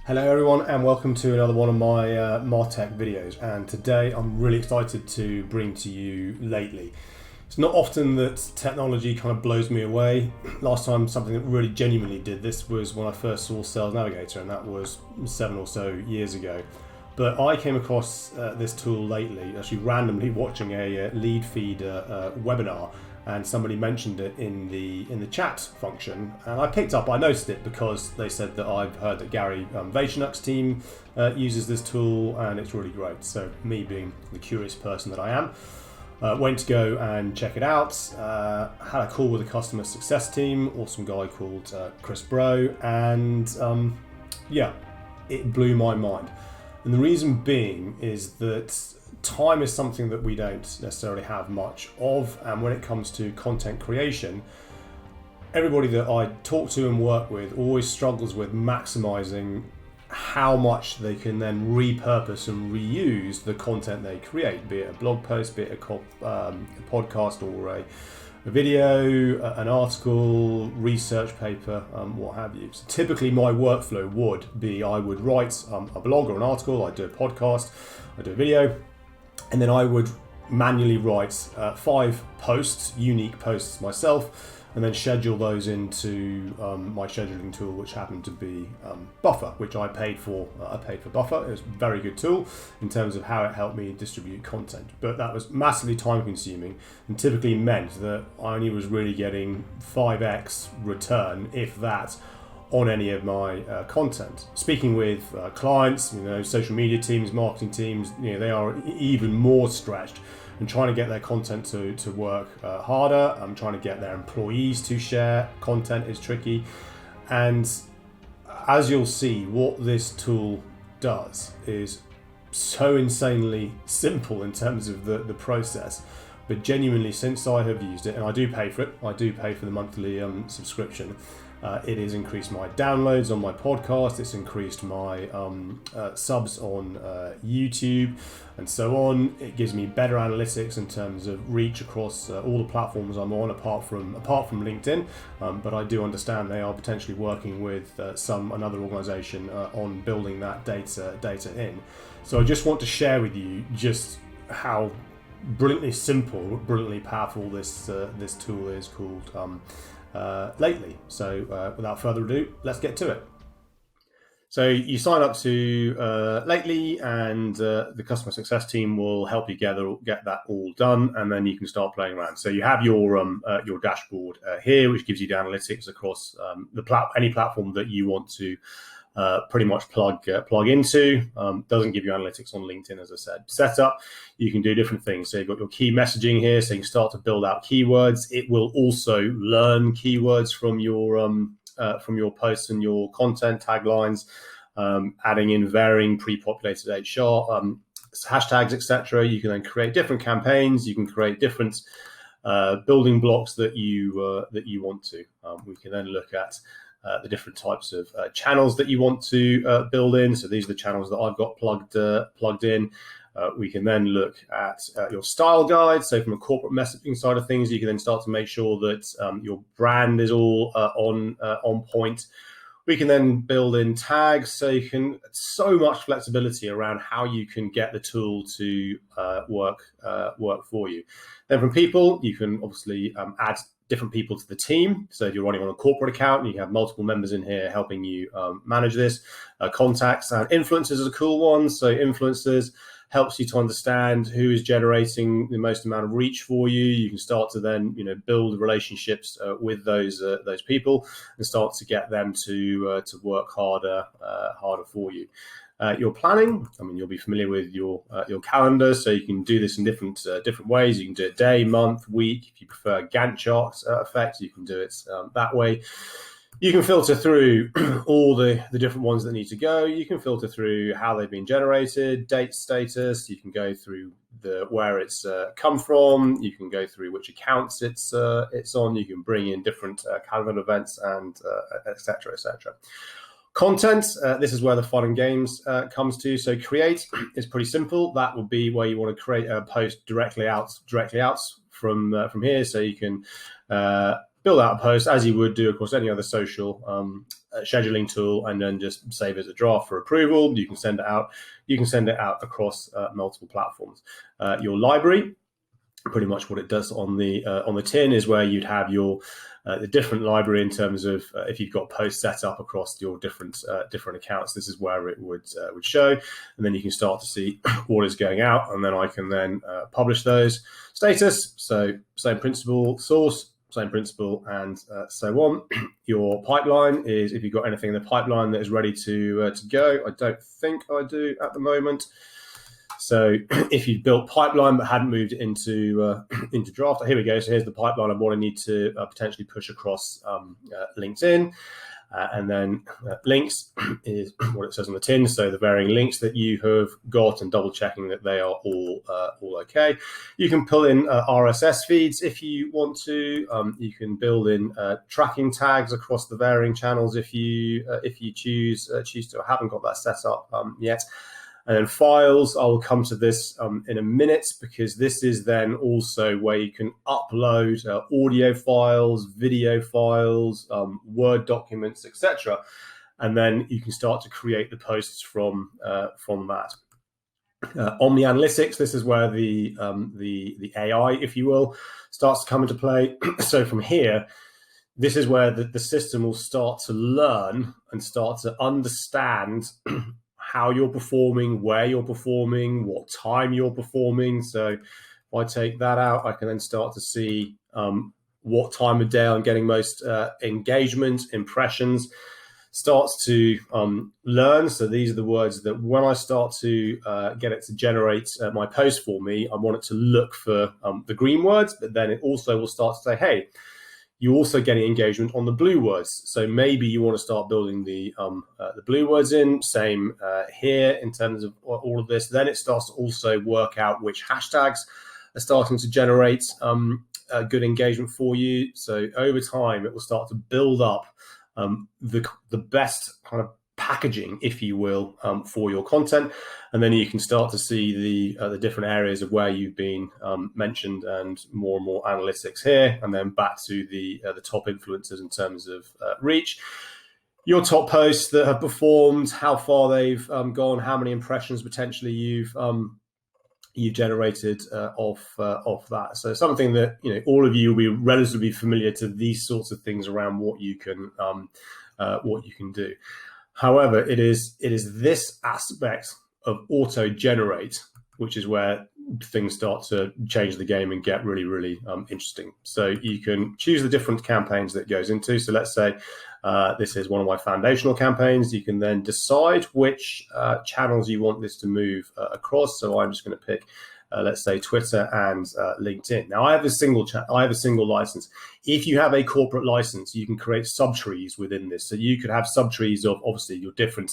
Hello everyone and welcome to another one of my Martech videos, and today I'm really excited to bring to you Lately. It's not often that technology kind of blows me away. Last time something that really genuinely did this was when I first saw Sales Navigator, and that was 7 or so years ago. But I came across this tool lately, actually randomly watching a lead feeder webinar, and somebody mentioned it in the chat function, and I noticed it because they said that I've heard that Gary Vaynerchuk's team uses this tool, and it's really great. So me, being the curious person that I am, went to go and check it out. Had a call with the customer success team, awesome guy called Chris Bro, and yeah, it blew my mind. And the reason being is that time is something that we don't necessarily have much of, and when it comes to content creation, everybody that I talk to and work with always struggles with maximizing how much they can then repurpose and reuse the content they create, be it a blog post, be it a podcast, or a video, an article, research paper, what have you. So typically my workflow would be I would write a blog or an article, I'd do a podcast, I'd do a video, and then I would manually write 5 posts, unique posts myself, and then schedule those into my scheduling tool, which happened to be Buffer, which I paid for. I paid for Buffer. It was a very good tool in terms of how it helped me distribute content. But that was massively time consuming, and typically meant that I only was really getting 5x return, if that, on any of my content. Speaking with clients, social media teams, marketing teams, they are even more stretched and trying to get their content to work harder. I'm trying to get their employees to share content is tricky. And as you'll see, what this tool does is so insanely simple in terms of the process. But genuinely, since I have used it, and I do pay for it, I do pay for the monthly subscription, it has increased my downloads on my podcast, it's increased my subs on YouTube, and so on. It gives me better analytics in terms of reach across all the platforms I'm on, apart from LinkedIn. But I do understand they are potentially working with another organisation on building that data in. So I just want to share with you just how brilliantly simple, brilliantly powerful this tool is called Lately. So without further ado, let's get to it. So you sign up to Lately, and the customer success team will help you get that all done, and then you can start playing around. So you have your dashboard here, which gives you the analytics across any platform that you want to pretty much plug into. Doesn't give you analytics on LinkedIn, as I said. Setup, you can do different things. So you've got your key messaging here, so you can start to build out keywords. It will also learn keywords from your posts and your content taglines, adding in varying pre-populated HR hashtags, etc. You can then create different campaigns. You can create different building blocks that you want to. We can then look at the different types of channels that you want to build in. So these are the channels that I've got plugged in. We can then look at your style guide. So from a corporate messaging side of things, you can then start to make sure that your brand is all on point. We can then build in tags, so you can so much flexibility around how you can get the tool to work for you. Then from people, you can obviously add different people to the team. So if you're running on a corporate account, you can have multiple members in here helping you manage this. Contacts and influencers is a cool one. So influencers helps you to understand who is generating the most amount of reach for you. You can start to then, build relationships with those people and start to get them to work harder for you. Your planning, you'll be familiar with your calendar, so you can do this in different ways. You can do it day, month, week. If you prefer Gantt chart effect, you can do it that way. You can filter through all the different ones that need to go. You can filter through how they've been generated, date status. You can go through where it's come from. You can go through which accounts it's on. You can bring in different calendar events and etc. Content, this is where the fun and games comes to. So create is pretty simple. That would be where you want to create a post directly out from here. So you can build out a post as you would do across any other social scheduling tool and then just save as a draft for approval. You can send it out. You can send it out across multiple platforms. Your library, pretty much what it does on the tin, is where you'd have your the different library in terms of if you've got posts set up across your different accounts. This is where it would show, and then you can start to see what is going out, and then I can then publish those. Status, so same principle. Source, same principle, and so on. Your pipeline is if you've got anything in the pipeline that is ready to go. I don't think I do at the moment. So if you've built pipeline but hadn't moved it into draft, here we go. So here's the pipeline of what I need to potentially push across LinkedIn. And then links is what it says on the tin. So the varying links that you have got and double checking that they are all okay. You can pull in RSS feeds if you want to. You can build in tracking tags across the varying channels if you choose to. I haven't got that set up yet. And then files, I will come to this in a minute, because this is then also where you can upload audio files, video files, Word documents, etc. And then you can start to create the posts from that. On the analytics, this is where the AI, if you will, starts to come into play. So from here, this is where the system will start to learn and start to understand how you're performing, where you're performing, what time you're performing. So if I take that out, I can then start to see what time of day I'm getting most engagement, impressions, starts to learn. So these are the words that when I start to get it to generate my post for me, I want it to look for the green words, but then it also will start to say, hey, you're also getting engagement on the blue words. So maybe you want to start building the blue words in. Same here in terms of all of this. Then it starts to also work out which hashtags are starting to generate good engagement for you. So over time, it will start to build up the best kind of packaging, if you will, for your content, and then you can start to see the different areas of where you've been mentioned, and more analytics here, and then back to the top influencers in terms of reach. Your top posts that have performed, how far they've gone, how many impressions potentially you've generated off that. So something that all of you will be relatively familiar to these sorts of things around what you can do. However, it is this aspect of auto-generate, which is where things start to change the game and get really, really interesting. So you can choose the different campaigns that it goes into. So let's say this is one of my foundational campaigns. You can then decide which channels you want this to move across. So I'm just going to pick let's say Twitter and LinkedIn. Now I have a single license. If you have a corporate license, you can create subtrees within this. So you could have subtrees of obviously your different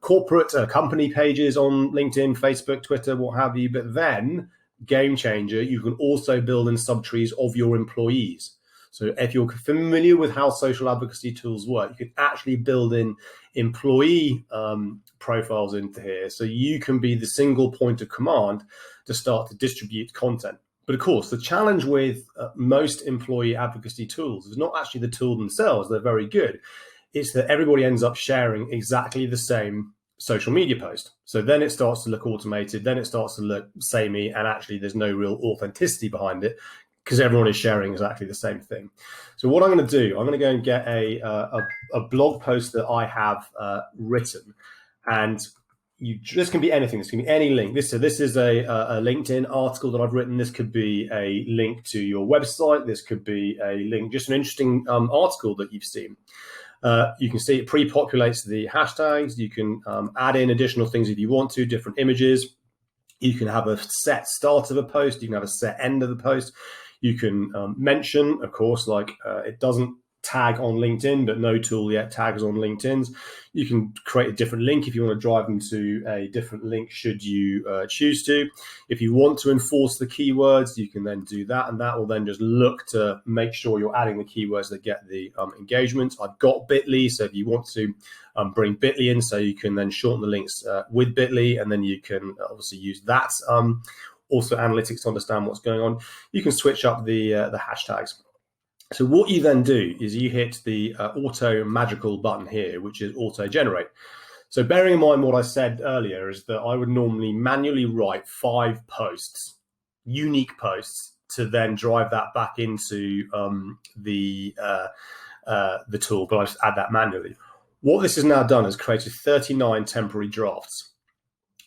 corporate company pages on LinkedIn, Facebook, Twitter, what have you. But then, game changer, you can also build in subtrees of your employees. So if you're familiar with how social advocacy tools work, you can actually build in employee profiles into here. So you can be the single point of command to start to distribute content. But of course, the challenge with most employee advocacy tools is not actually the tool themselves. They're very good. It's that everybody ends up sharing exactly the same social media post. So then it starts to look automated. Then it starts to look samey, and actually there's no real authenticity behind it, because everyone is sharing exactly the same thing. So what I'm going to do, I'm going to go and get a blog post that I have written, and this can be anything. This can be any link. This is a LinkedIn article that I've written. This could be a link to your website. This could be a link, just an interesting article that you've seen. You can see it pre-populates the hashtags. You can add in additional things if you want to, different images. You can have a set start of a post. You can have a set end of the post. You can mention, of course, like it doesn't tag on LinkedIn, but no tool yet tags on LinkedIn's. You can create a different link if you want to drive them to a different link should you choose to. If you want to enforce the keywords, you can then do that, and that will then just look to make sure you're adding the keywords that get the engagement. I've got Bitly, so if you want to bring Bitly in, so you can then shorten the links with Bitly, and then you can obviously use that. Also analytics to understand what's going on. You can switch up the hashtags. So what you then do is you hit the auto magical button here, which is auto generate. So bearing in mind what I said earlier is that I would normally manually write 5 posts, unique posts, to then drive that back into the tool, but I just add that manually. What this has now done is created 39 temporary drafts.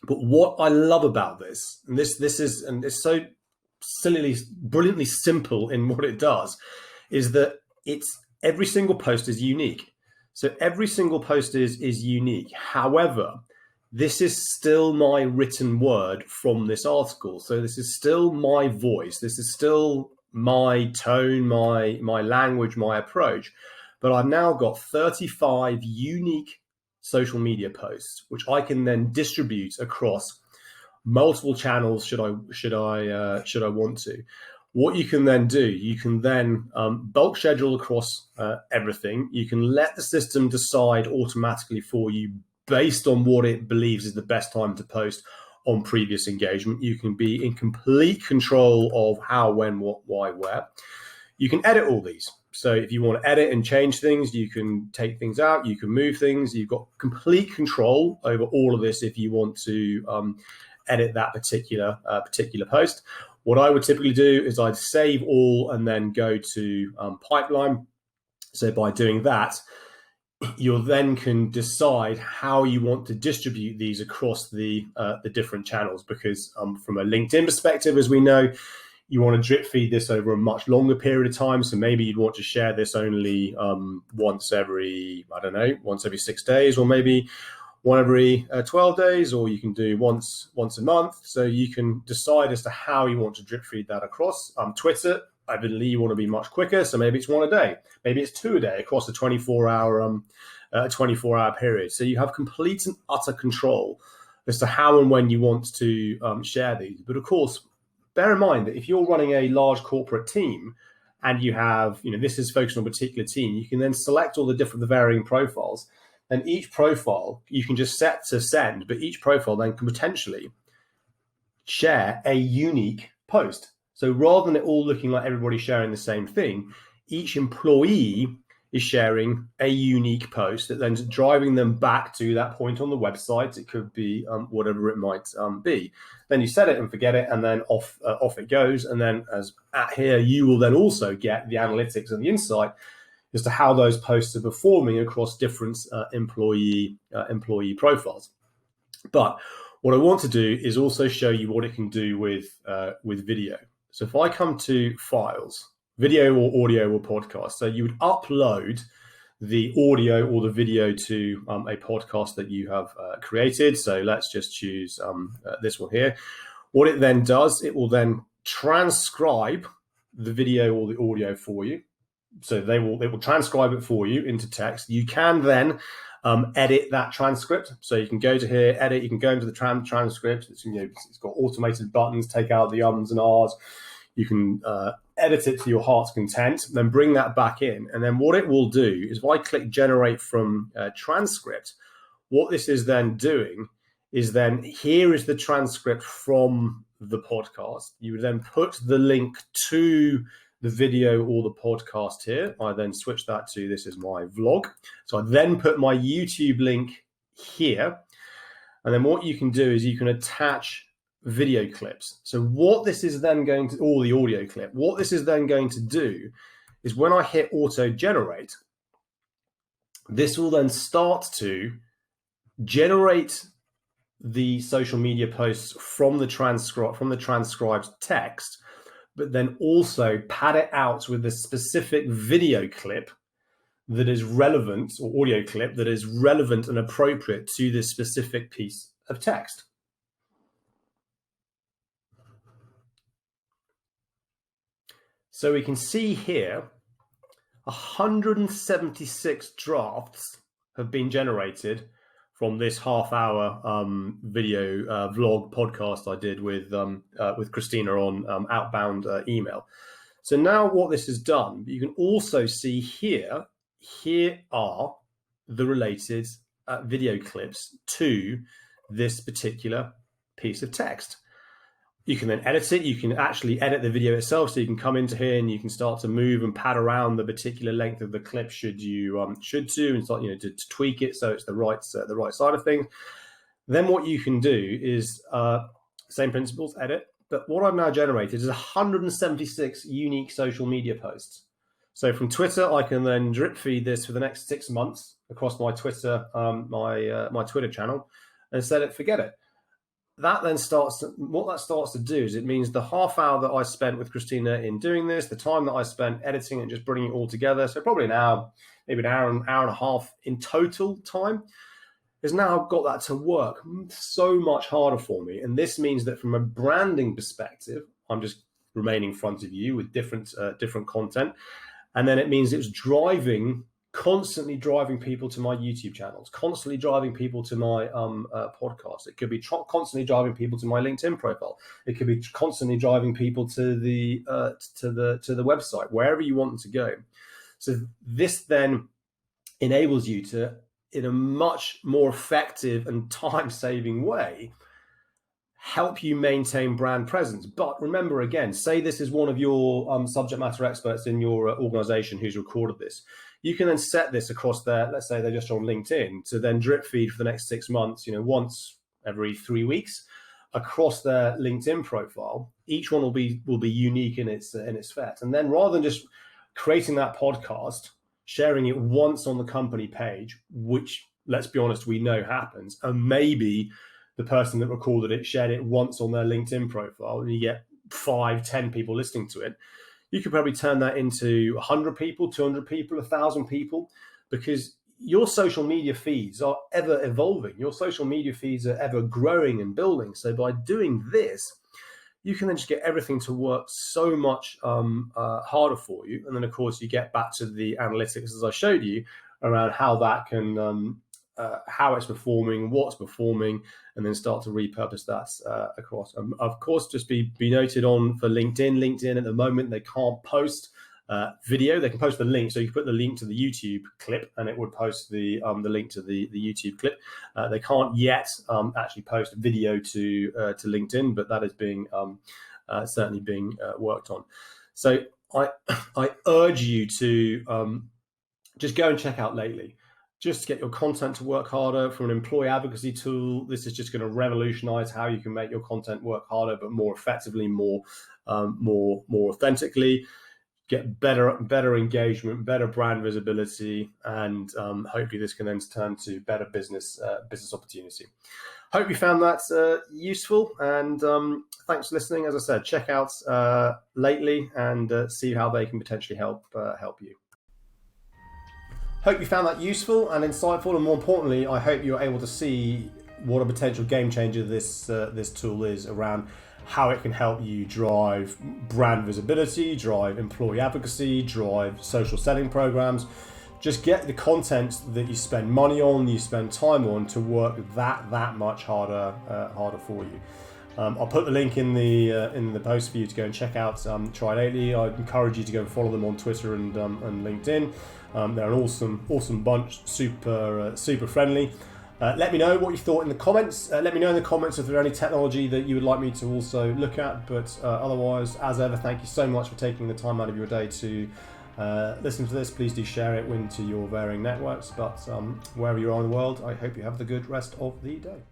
But what I love about this, and it's so sillily, brilliantly simple in what it does, is that every single post is unique. So every single post is unique. However, this is still my written word from this article. So this is still my voice. This is still my tone, my language, my approach. But I've now got 35 unique social media posts, which I can then distribute across multiple channels should I want to. What you can then do, you can then bulk schedule across everything. You can let the system decide automatically for you based on what it believes is the best time to post on previous engagement. You can be in complete control of how, when, what, why, where. You can edit all these. So if you want to edit and change things, you can take things out, you can move things. You've got complete control over all of this if you want to edit that particular post. What I would typically do is I'd save all and then go to pipeline. So by doing that, you then can decide how you want to distribute these across the different channels, because from a LinkedIn perspective, as we know, you want to drip feed this over a much longer period of time. So maybe you'd want to share this only once every 6 days, or maybe one every 12 days, or you can do once a month. So you can decide as to how you want to drip feed that across. Twitter, evidently you want to be much quicker, so maybe it's 1 a day, maybe it's 2 a day across a 24-hour period. So you have complete and utter control as to how and when you want to share these. But of course, bear in mind that if you're running a large corporate team and you have, this is focused on a particular team, you can then select all the varying profiles. And each profile you can just set to send, but each profile then can potentially share a unique post. So rather than it all looking like everybody sharing the same thing, each employee is sharing a unique post that then is driving them back to that point on the website. It could be whatever it might be. Then you set it and forget it, and then off it goes. And then as at here, you will then also get the analytics and the insight as to how those posts are performing across different employee profiles. But what I want to do is also show you what it can do with video. So if I come to files, video or audio or podcast, so you would upload the audio or the video to a podcast that you have created. So let's just choose this one here. What it then does, it will then transcribe the video or the audio for you. So it will transcribe it for you into text. You can then edit that transcript. So you can go to here, edit. You can go into the transcript. It's got automated buttons, take out the ums and ahs. You can edit it to your heart's content, then bring that back in. And then what it will do is if I click generate from transcript, what this is then doing is then here is the transcript from the podcast. You would then put the link to the video or the podcast here. I then switch that to this is my vlog. So I then put my YouTube link here. And then what you can do is you can attach video clips. So what this is then going to, or the audio clip, what this is then going to do is when I hit auto generate, this will then start to generate the social media posts from the transcribed text, but then also pad it out with a specific video clip that is relevant, or audio clip that is relevant and appropriate to this specific piece of text. So we can see here 176 drafts have been generated from this half-hour video vlog podcast I did with Christina on outbound email. So now what this has done, you can also see here are the related video clips to this particular piece of text. You can then edit it. You can actually edit the video itself, so you can come into here and you can start to move and pad around the particular length of the clip should you and start to tweak it so it's the right side of things. Then what you can do is same principles, edit. But what I've now generated is 176 unique social media posts. So from Twitter, I can then drip feed this for the next 6 months across my Twitter, my Twitter channel, and set it, forget it. What that starts to do is it means the half hour that I spent with Christina in doing this, the time that I spent editing and just bringing it all together, so probably an hour, maybe an hour and a half in total time, has now got that to work so much harder for me. And this means that from a branding perspective, I'm just remaining in front of you with different content. And then it means it was constantly driving people to my YouTube channels, constantly driving people to my podcast. It could be constantly driving people to my LinkedIn profile. It could be constantly driving people to the website, wherever you want them to go. So this then enables you to, in a much more effective and time-saving way, help you maintain brand presence. But remember, again, say this is one of your subject matter experts in your organization who's recorded this. You can then set this across their, let's say they're just on LinkedIn, to then drip feed for the next 6 months, once every 3 weeks across their LinkedIn profile. Each one will be unique in its fet. And then rather than just creating that podcast, sharing it once on the company page, which, let's be honest, we know happens, and maybe the person that recorded it shared it once on their LinkedIn profile, and you get 5-10 people listening to it, you could probably turn that into 100 people, 200 people, 1,000 people, because your social media feeds are ever evolving. Your social media feeds are ever growing and building. So by doing this, you can then just get everything to work so much harder for you. And then, of course, you get back to the analytics, as I showed you, around how that can, how it's performing, what's performing, and then start to repurpose that across. Of course, just be noted on for LinkedIn. LinkedIn at the moment, they can't post video. They can post the link. So you can put the link to the YouTube clip and it would post the link to the YouTube clip. They can't yet actually post video to LinkedIn, but that is being certainly being worked on. So I urge you to just go and check out Lately. Just to get your content to work harder. From an employee advocacy tool, this is just going to revolutionize how you can make your content work harder, but more effectively, more authentically. Get better engagement, better brand visibility, and hopefully this can then turn to better business opportunity. Hope you found that useful, and thanks for listening. As I said, check out Lately and see how they can potentially help you. Hope you found that useful and insightful, and more importantly, I hope you're able to see what a potential game changer this tool is around how it can help you drive brand visibility, drive employee advocacy, drive social selling programs. Just get the content that you spend money on, you spend time on, to work that much harder for you. I'll put the link in the post for you to go and check out Try Lately. I encourage you to go and follow them on Twitter and LinkedIn. They're an awesome bunch, super friendly. Let me know what you thought in the comments. Let me know in the comments if there's any technology that you would like me to also look at. But otherwise, as ever, thank you so much for taking the time out of your day to listen to this. Please do share it into your varying networks. But wherever you are in the world, I hope you have the good rest of the day.